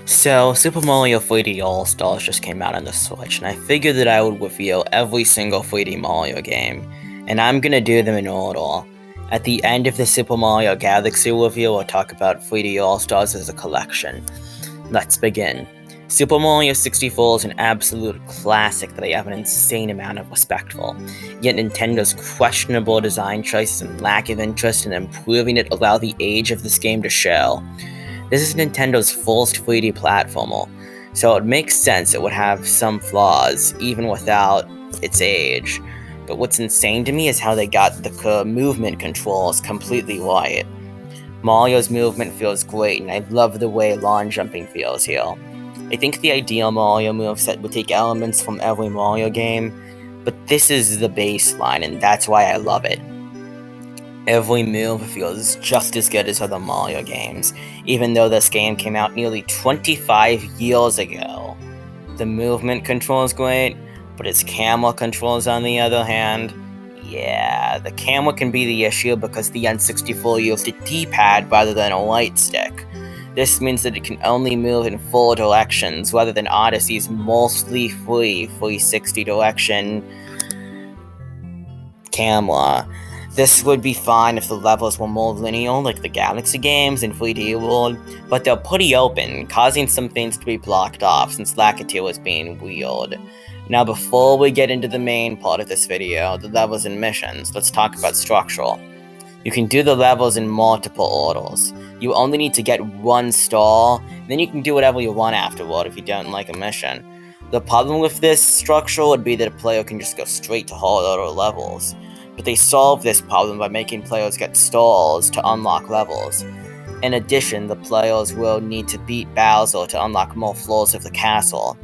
So, Super Mario 3D All-Stars just came out on the Switch, and I figured that I would review every single 3D Mario game, and I'm gonna do them in order. At the end of the Super Mario Galaxy review, I'll talk about 3D All-Stars as a collection. Let's begin. Super Mario 64 is an absolute classic that I have an insane amount of respect for, yet Nintendo's questionable design choices and lack of interest in improving it allow the age of this game to show. This is Nintendo's first 3D platformer, so it makes sense it would have some flaws, even without its age. But what's insane to me is how they got the movement controls completely right. Mario's movement feels great, and I love the way lawn jumping feels here. I think the ideal Mario moveset would take elements from every Mario game, but this is the baseline, and that's why I love it. Every move feels just as good as other Mario games, even though this game came out nearly 25 years ago. The movement control is great, but its camera controls on the other hand, yeah, the camera can be the issue because the N64 used a D-pad rather than a light stick. This means that it can only move in 4 directions rather than Odyssey's mostly free 360 direction camera. This would be fine if the levels were more linear like the Galaxy games in 3D World, but they're pretty open, causing some things to be blocked off since Lakitu is being weird. Now before we get into the main part of this video, the levels and missions, let's talk about structural. You can do the levels in multiple orders. You only need to get 1 star, then you can do whatever you want afterward if you don't like a mission. The problem with this structure would be that a player can just go straight to harder levels. But they solve this problem by making players get stars to unlock levels. In addition, the players will need to beat Bowser to unlock more floors of the castle.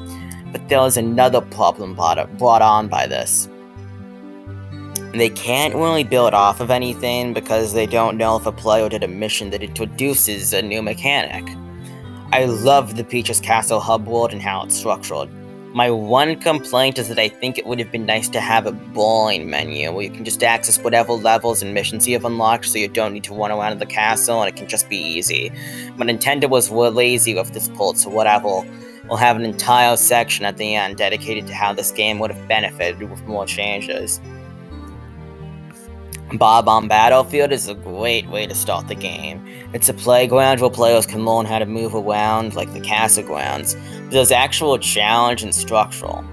But there is another problem brought on by this. They can't really build off of anything because they don't know if a player did a mission that introduces a new mechanic. I love the Peach's Castle hub world and how it's structured. My one complaint is that I think it would have been nice to have a bowling menu where you can just access whatever levels and missions you have unlocked so you don't need to run around the castle and it can just be easy. But Nintendo was lazy with this port, so whatever. We'll have an entire section at the end dedicated to how this game would have benefited with more changes. Bob-omb Battlefield is a great way to start the game. It's a playground where players can learn how to move around like the castle grounds, but there's actual challenge and structural.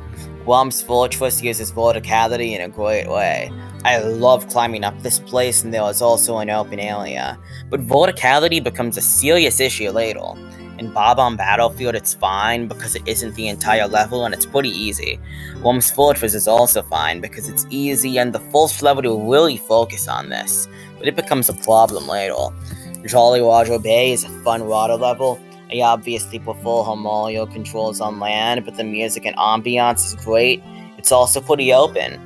Whomp's Fortress uses verticality in a great way. I love climbing up this place, and there is also an open area, but verticality becomes a serious issue later. In Bob-omb Battlefield, it's fine because it isn't the entire level and it's pretty easy. Whomp's Fortress is also fine because it's easy and the first level to really focus on this, but it becomes a problem later. Jolly Roger Bay is a fun water level. I obviously prefer how Mario controls on land, but the music and ambiance is great. It's also pretty open.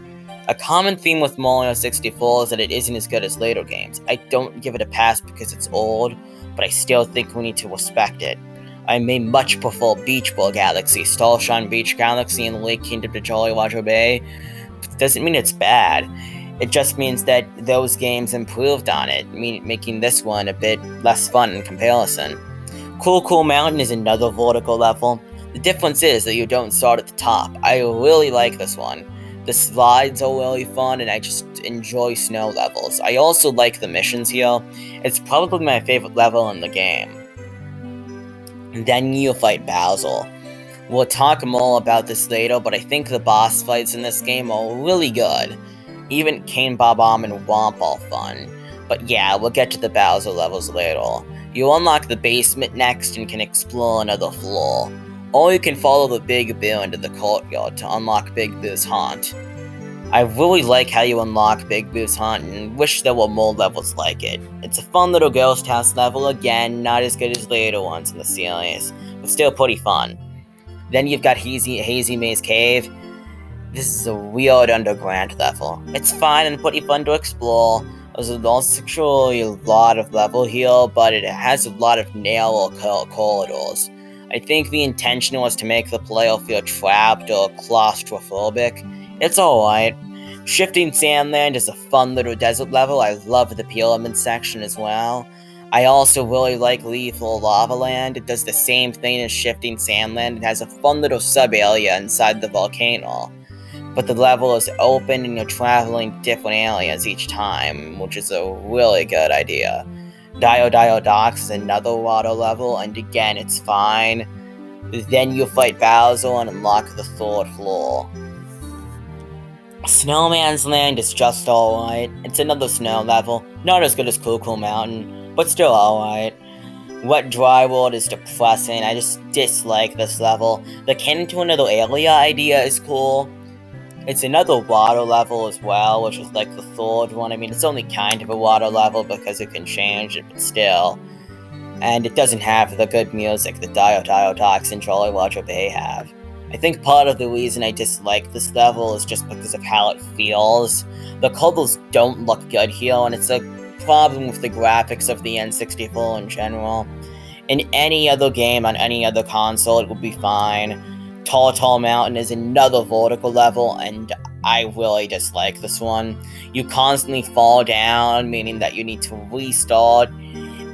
A common theme with Mario 64 is that it isn't as good as later games. I don't give it a pass because it's old, but I still think we need to respect it. I may much prefer Beach Ball Galaxy, Starshine Beach Galaxy, and Lake Kingdom to Jolly Roger Bay. It doesn't mean it's bad. It just means that those games improved on it, making this one a bit less fun in comparison. Cool Mountain is another vertical level. The difference is that you don't start at the top. I really like this one. The slides are really fun, and I just enjoy snow levels. I also like the missions here. It's probably my favorite level in the game. And then you fight Bowser. We'll talk more about this later, but I think the boss fights in this game are really good. Even Cane Bob-omb and Whomp are fun. But yeah, we'll get to the Bowser levels later. You unlock the basement next and can explore another floor. Or you can follow the Big Boo into the courtyard to unlock Big Boo's haunt. I really like how you unlock Big Boo's haunt and wish there were more levels like it. It's a fun little ghost house level, again, not as good as later ones in the series, but still pretty fun. Then you've got Hazy Maze Cave. This is a weird underground level. It's fine and pretty fun to explore. There's actually a lot of level here, but it has a lot of narrow corridors. I think the intention was to make the player feel trapped or claustrophobic. It's alright. Shifting Sandland is a fun little desert level. I love the pyramid section as well. I also really like Lethal Lava Land. It does the same thing as Shifting Sandland. It has a fun little sub-area inside the volcano. But the level is open and you're traveling different areas each time, which is a really good idea. Dio Dio Docks is another water level, and again, it's fine. Then you fight Bowser and unlock the third floor. Snowman's Land is just alright. It's another snow level, not as good as Cool Mountain, but still alright. Wet Dry World is depressing. I just dislike this level. The Cannon to Another Area idea is cool. It's another water level as well, which is like the third one. I mean, it's only kind of a water level because it can change it, but still. And it doesn't have the good music that Dio Dio Docks and Jolly Roger Bay have. I think part of the reason I dislike this level is just because of how it feels. The colors don't look good here, and it's a problem with the graphics of the N64 in general. In any other game on any other console, it would be fine. Tall Tall Mountain is another vertical level, and I really dislike this one. You constantly fall down, meaning that you need to restart,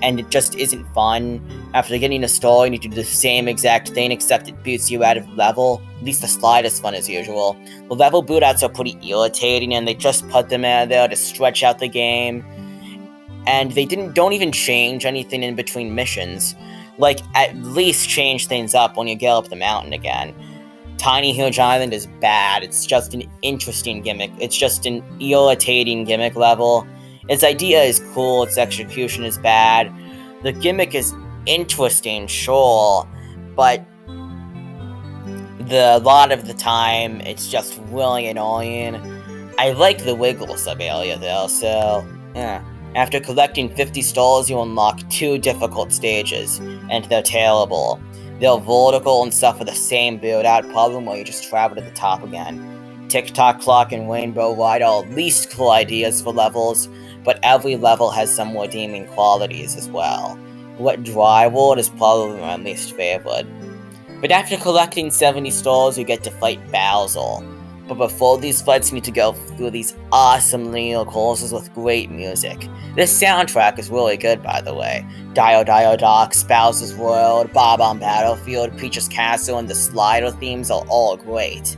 and it just isn't fun. After getting a stall, you need to do the same exact thing, except it boots you out of level. At least the slide is fun as usual. The level bootouts are pretty irritating, and they just put them out there to stretch out the game. And they don't even change anything in between missions. Like, at least change things up when you get up the mountain again. Tiny Huge Island is bad. It's just an interesting gimmick. It's just an irritating gimmick level. Its idea is cool, its execution is bad. The gimmick is interesting, sure, but a lot of the time, it's just really annoying. I like the Wiggle sub-area though, so, yeah. After collecting 50 stalls, you unlock 2 difficult stages, and they're terrible. They're vertical and suffer the same build-out problem where you just travel to the top again. Tick-Tock Clock and Rainbow Ride are at least cool ideas for levels, but every level has some redeeming qualities as well. Wet Dry World is probably my least favorite. But after collecting 70 stalls, you get to fight Bowser. But before these fights, you need to go through these awesome linear courses with great music. This soundtrack is really good, by the way. Dio Dio Docks, Bowser's World, Bob-omb Battlefield, Peach's Castle, and the slider themes are all great.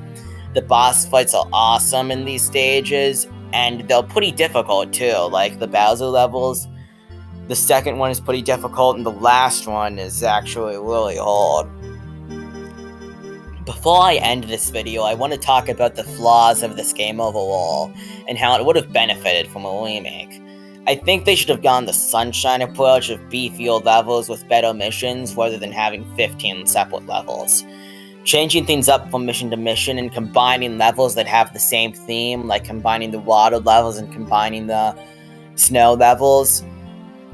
The boss fights are awesome in these stages, and they're pretty difficult too, like the Bowser levels. The second one is pretty difficult, and the last one is actually really hard. Before I end this video, I want to talk about the flaws of this game overall, and how it would have benefited from a remake. I think they should have gone the Sunshine approach of beefier levels with better missions, rather than having 15 separate levels. Changing things up from mission to mission, and combining levels that have the same theme, like combining the water levels and combining the snow levels,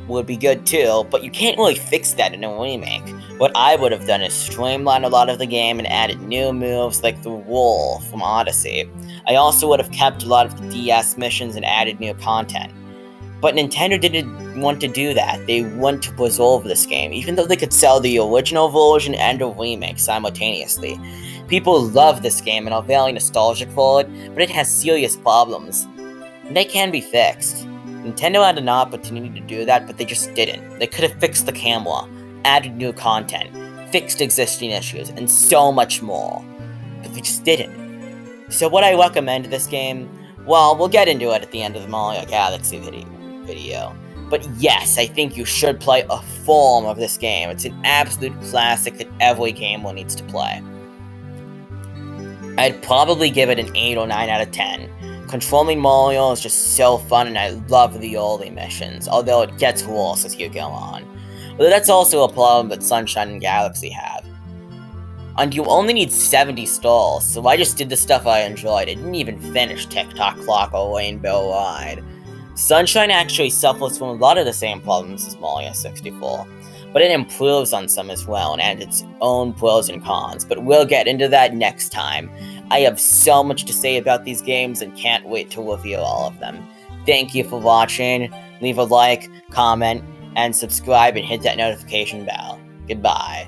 would be good too, but you can't really fix that in a remake. What I would have done is streamline a lot of the game and added new moves like the Wool from Odyssey. I also would have kept a lot of the DS missions and added new content. But Nintendo didn't want to do that. They want to preserve this game, even though they could sell the original version and a remake simultaneously. People love this game and are very nostalgic for it, but it has serious problems. And they can be fixed. Nintendo had an opportunity to do that, but they just didn't. They could have fixed the camera, added new content, fixed existing issues, and so much more. But they just didn't. So would I recommend this game? Well, we'll get into it at the end of the Mario Galaxy video. But yes, I think you should play a form of this game. It's an absolute classic that every gamer needs to play. I'd probably give it an 8 or 9 out of 10. Controlling Mario is just so fun, and I love the early missions, although it gets worse as you go on. But that's also a problem that Sunshine and Galaxy have. And you only need 70 stalls, so I just did the stuff I enjoyed. I didn't even finish Tick-Tock Clock or Rainbow Ride. Sunshine actually suffers from a lot of the same problems as Mario 64, but it improves on some as well and adds its own pros and cons, but we'll get into that next time. I have so much to say about these games and can't wait to review all of them. Thank you for watching. Leave a like, comment, and subscribe and hit that notification bell. Goodbye.